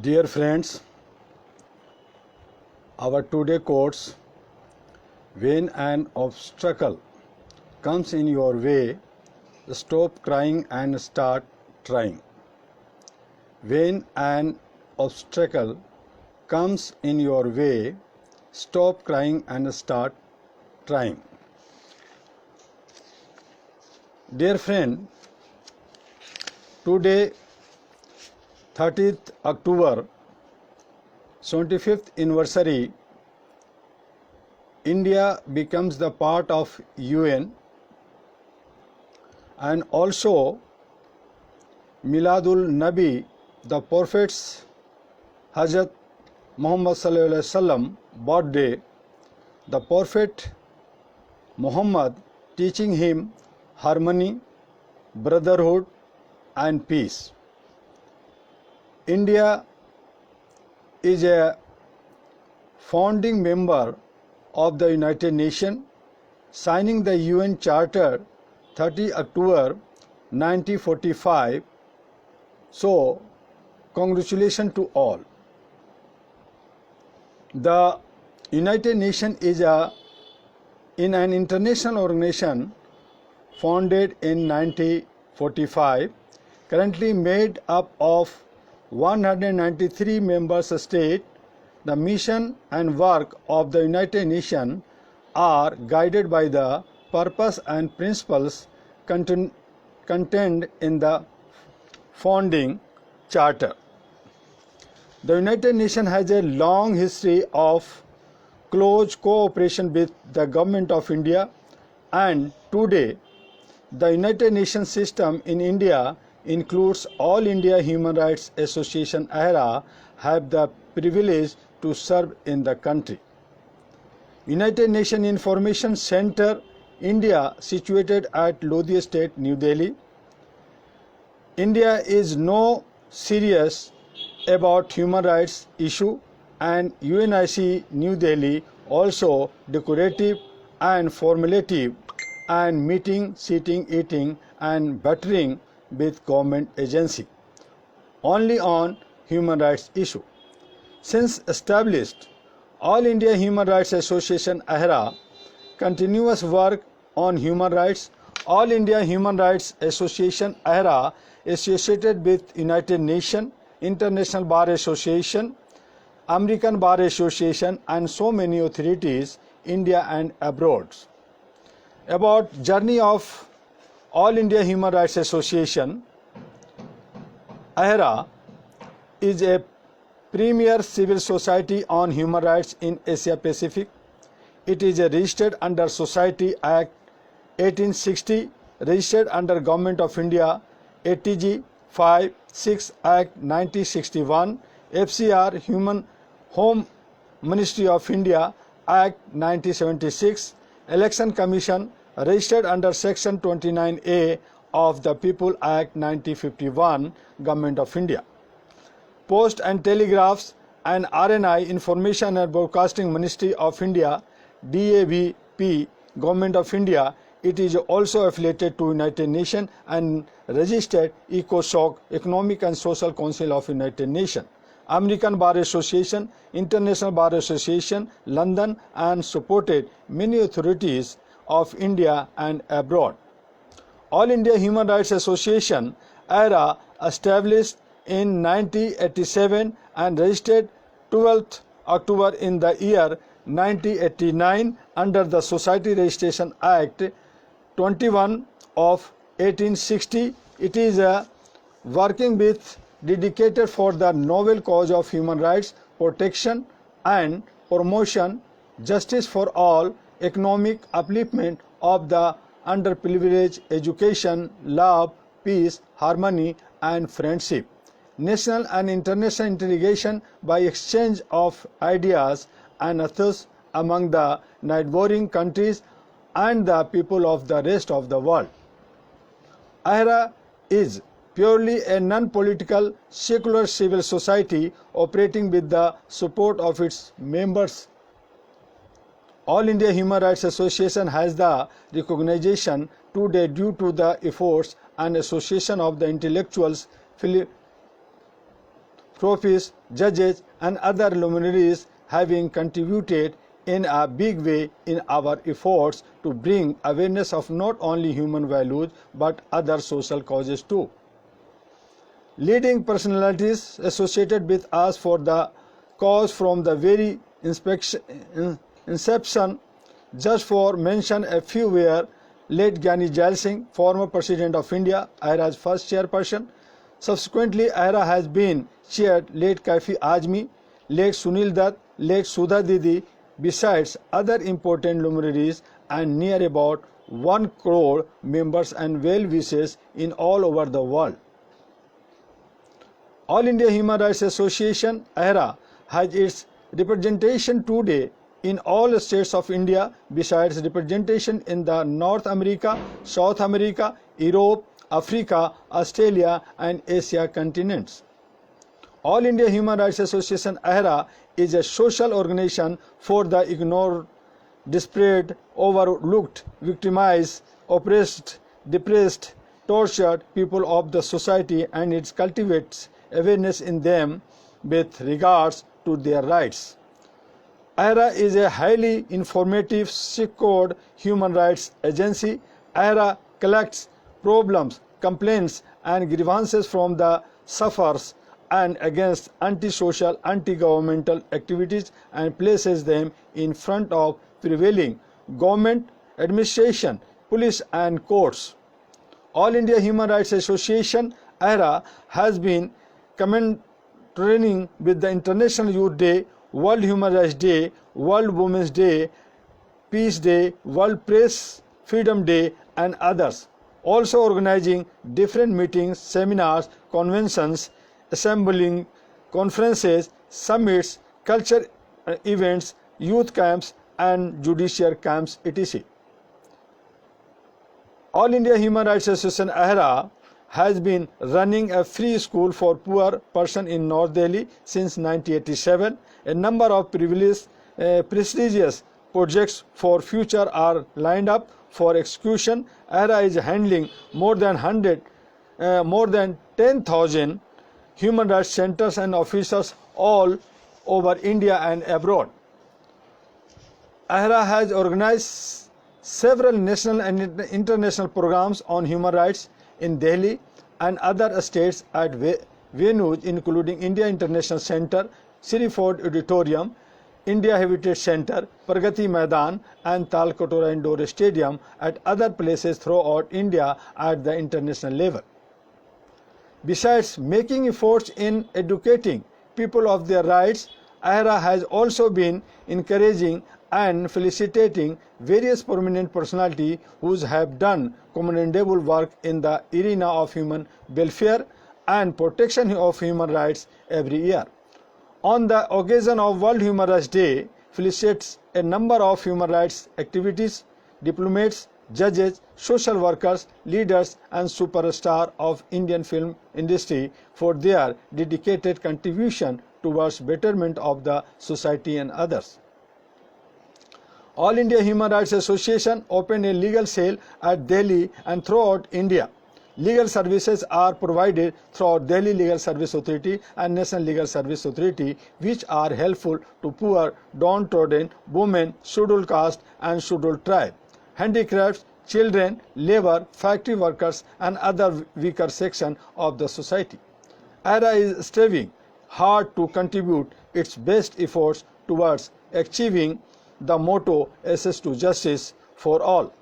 Dear friends, our today quotes: when an obstacle comes in your way, stop crying and start trying. When an obstacle comes in your way, stop crying and start trying. Dear friend, today 30th October 75th anniversary, India becomes the part of UN, and also Miladul Nabi, the Prophet's Hazrat Muhammad Sallallahu Alaihi Wasallam birthday, the Prophet Muhammad teaching him harmony, brotherhood and peace. India is a founding member of the United Nations, signing the UN Charter 30 October 1945. So, congratulations to all. The United Nations is an international organization founded in 1945, currently made up of 193 member states. The mission and work of the United Nations are guided by the purpose and principles contained in the founding charter. The United Nations has a long history of close cooperation with the Government of India, and today the United Nations system in India includes All India Human Rights Association (AHRA) have the privilege to serve in the country. United Nations Information Center, India, situated at Lodi Estate, New Delhi. India is no serious about human rights issue, and UNIC New Delhi also decorative and formulative and meeting, sitting, eating and battering with government agency only on human rights issue. Since established, All India Human Rights Association (AHRA) continuous work on human rights. All India Human Rights Association (AHRA) associated with United Nations, International Bar Association, American Bar Association and so many authorities, India and abroad. About journey of All India Human Rights Association, AHRA is a premier civil society on human rights in Asia Pacific. It is registered under Society Act 1860, registered under Government of India ATG 5/6 Act 1961, FCR Home Ministry of India Act 1976, Election Commission, registered under Section 29A of the People Act 1951, Government of India. Post and Telegraphs and RNI, Information and Broadcasting Ministry of India, DAVP, Government of India. It is also affiliated to United Nations and registered ECOSOC, Economic and Social Council of United Nations, American Bar Association, International Bar Association, London, and supported many authorities of India and abroad. All India Human Rights Association (AHRA) established in 1987 and registered 12th October in the year 1989 under the Society Registration Act 21 of 1860. It is working with dedicated for the noble cause of human rights, protection and promotion, justice for all, economic upliftment of the underprivileged, education, love, peace, harmony and friendship, national and international integration by exchange of ideas and ethos among the neighboring countries and the people of the rest of the world. AHRA is purely a non-political, secular civil society operating with the support of its members. All India Human Rights Association has the recognition today due to the efforts and association of the intellectuals, profis, judges and other luminaries having contributed in a big way in our efforts to bring awareness of not only human values but other social causes too. Leading personalities associated with us for the cause from the very inception, just for mention a few, were late Gyani Jail Singh, former President of India, AHRA's first chairperson. Subsequently, AHRA has been chaired late Kaifi Azmi, late Sunil Dutt, late Sudha Didi, besides other important luminaries, and near about 1 crore members and well-wishers in all over the world. All India Human Rights Association AHRA has its representation today in all states of India, besides representation in the North America, South America, Europe, Africa, Australia and Asia continents. All India Human Rights Association AHRA is a social organization for the ignored, desperate, overlooked, victimized, oppressed, depressed, tortured people of the society, and it cultivates awareness in them with regards to their rights. AHRA is a highly informative, secured human rights agency. AHRA collects problems, complaints and grievances from the sufferers and against anti-social, anti-governmental activities and places them in front of prevailing government, administration, police and courts. All India Human Rights Association AHRA has been commemorating with the International Youth Day, World Human Rights Day, World Women's Day, Peace Day, World Press Freedom Day and others. Also organizing different meetings, seminars, conventions, assembling conferences, summits, culture events, youth camps and judicial camps, etc. All India Human Rights Association AHRA has been running a free school for poor person in North Delhi since 1987. A number of prestigious projects for future are lined up for execution. AHRA is handling more than 10,000 human rights centers and officers all over India and abroad. AHRA has organized several national and international programs on human rights in Delhi and other states at venues including India International Center, Sri Ford Auditorium, India Heritage Center, Pragati Maidan and Talkatoora Indoor Stadium, at other places throughout India at the international level. Besides making efforts in educating people of their rights, AHRA has also been encouraging and felicitating various prominent personalities who have done commendable work in the arena of human welfare and protection of human rights every year. On the occasion of World Human Rights Day, felicitates a number of human rights activities, diplomats, judges, social workers, leaders and superstars of Indian film industry for their dedicated contribution towards betterment of the society and others. All India Human Rights Association opened a legal cell at Delhi and throughout India. Legal services are provided throughout Delhi Legal Service Authority and National Legal Service Authority, which are helpful to poor, downtrodden, women, scheduled caste and scheduled tribe, handicrafts, children, labor, factory workers and other weaker sections of the society. AHRA is striving hard to contribute its best efforts towards achieving the motto "Access to Justice for All."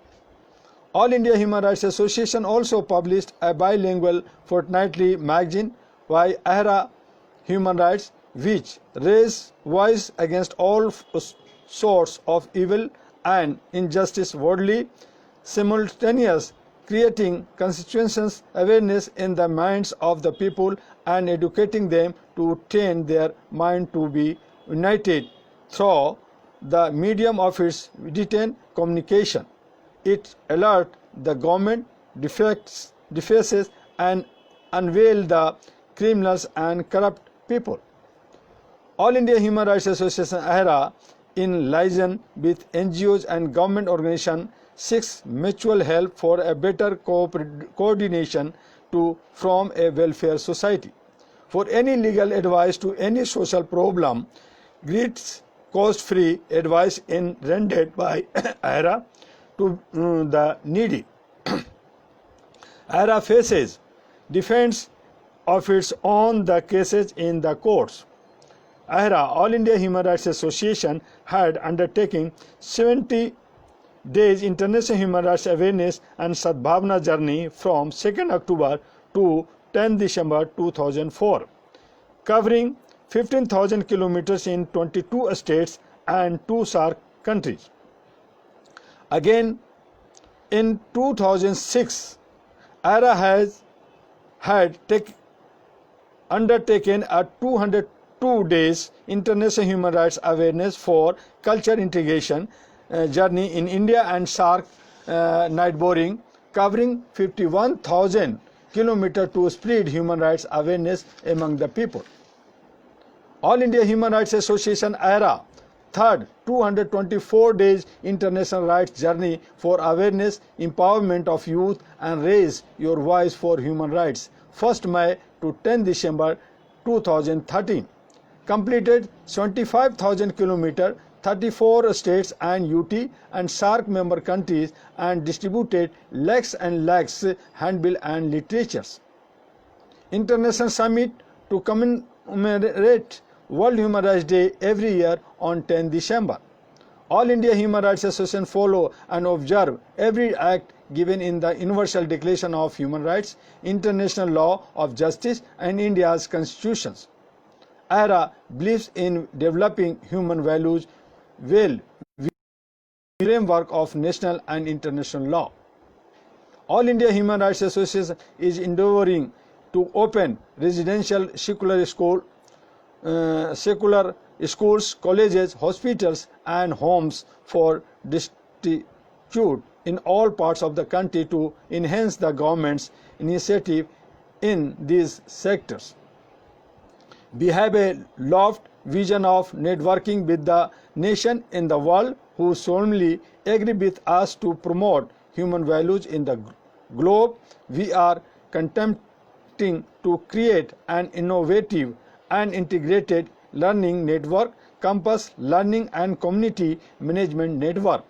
All India Human Rights Association also published a bilingual fortnightly magazine, Why AHRA Human Rights, which raised voice against all sorts of evil and injustice worldly, simultaneous creating constitutional awareness in the minds of the people and educating them to train their mind to be united through the medium of its written communication. It alerts the government, defaces and unveils the criminals and corrupt people. All India Human Rights Association AHRA, in liaison with NGOs and government organizations, seeks mutual help for a better coordination to form a welfare society. For any legal advice to any social problem, greets cost-free advice in rendered by AHRA to the needy. AHRA faces defense of its own the cases in the courts. AHRA, All India Human Rights Association, had undertaken 70 days International Human Rights Awareness and Sadbhavna journey from 2nd October to 10 December 2004, covering 15,000 kilometers in 22 states and 2 SAARC countries. Again, in 2006, AHRA had undertaken a 202 days International Human Rights Awareness for Culture Integration journey in India and SAARC night boring, covering 51,000 kilometers to spread human rights awareness among the people. All India Human Rights Association AHRA third 224 days International Rights Journey for Awareness, Empowerment of Youth and Raise Your Voice for Human Rights, 1st May to 10 December 2013, completed 75,000 kilometers, 34 states and UT and SAARC member countries, and distributed lakhs and lakhs handbill and literatures. International Summit to commemorate World Human Rights Day every year on 10 December. All India Human Rights Association follow and observe every act given in the Universal Declaration of Human Rights, international law of justice and India's constitutions. AHRA believes in developing human values well within the framework of national and international law. All India Human Rights Association is endeavoring to open residential secular schools, colleges, hospitals and homes for destitute in all parts of the country to enhance the government's initiative in these sectors. We have a lofty vision of networking with the nation in the world who solemnly agree with us to promote human values in the globe. We are attempting to create an innovative and integrated learning network, campus learning and community management network.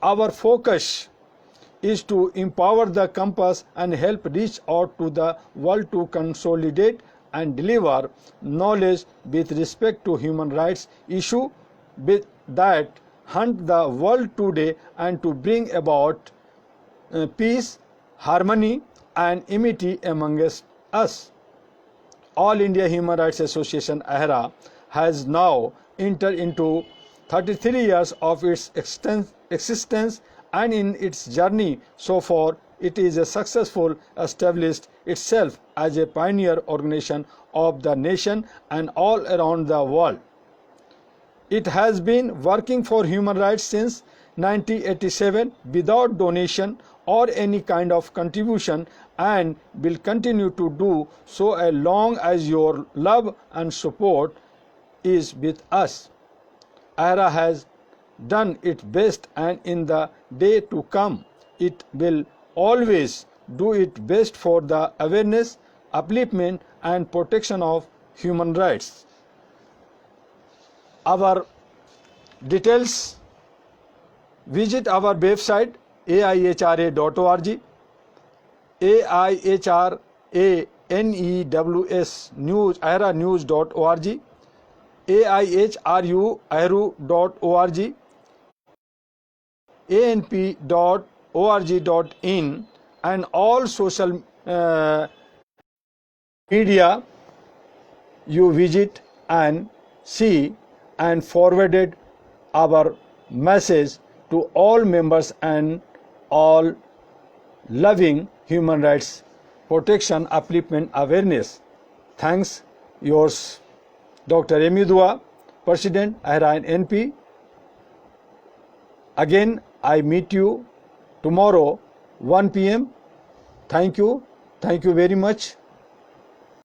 Our focus is to empower the campus and help reach out to the world to consolidate and deliver knowledge with respect to human rights issue that haunt the world today and to bring about peace, harmony and amity amongst us. All India Human Rights Association AHRA has now entered into 33 years of its existence, and in its journey so far it is successful established itself as a pioneer organization of the nation and all around the world. It has been working for human rights since 1987 without donation or any kind of contribution, and will continue to do so as long as your love and support is with us. AHRA has done its best, and in the day to come it will always do its best for the awareness, upliftment and protection of human rights. Our details: visit our website aihra.org, AIHRANEWS news, aihranews.org, AIHRU.org, anp.org.in, and all social media you visit and see, and forwarded our message to all members and all loving human rights protection, upliftment, awareness. Thanks, yours, Dr. M. Dua, President, AHRA and NP. Again, I meet you tomorrow 1 p.m. Thank you very much.